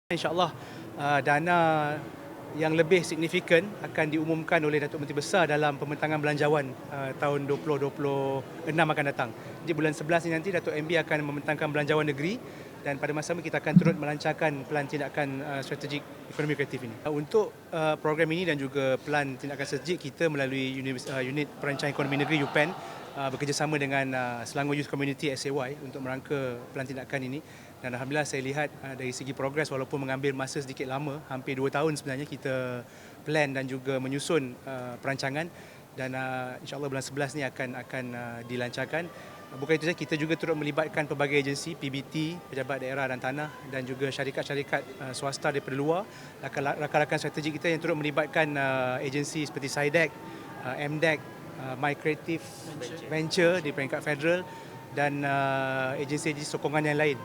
InsyaAllah dana yang lebih signifikan akan diumumkan oleh Datuk Menteri Besar dalam pembentangan belanjawan tahun 2026 akan datang. Di bulan 11 ini nanti Datuk MB akan membentangkan belanjawan negeri dan pada masa itu kita akan turut melancarkan pelan tindakan strategik ekonomi kreatif ini. Untuk program ini dan juga pelan tindakan strategik kita melalui unit perancangan ekonomi negeri UPEN bekerjasama dengan Selangor Youth Community SAY untuk merangka pelan tindakan ini. Dan Alhamdulillah saya lihat dari segi progres walaupun mengambil masa sedikit lama, hampir 2 tahun sebenarnya kita plan dan juga menyusun perancangan dan insyaAllah bulan 11 ni akan dilancarkan. Bukan itu saja, kita juga turut melibatkan pelbagai agensi, PBT, Pejabat Daerah dan Tanah dan juga syarikat-syarikat swasta daripada luar, rakan-rakan strategi kita yang turut melibatkan agensi seperti SIDEC, MDEC, My Creative Venture di peringkat federal dan agensi-agensi sokongan yang lain.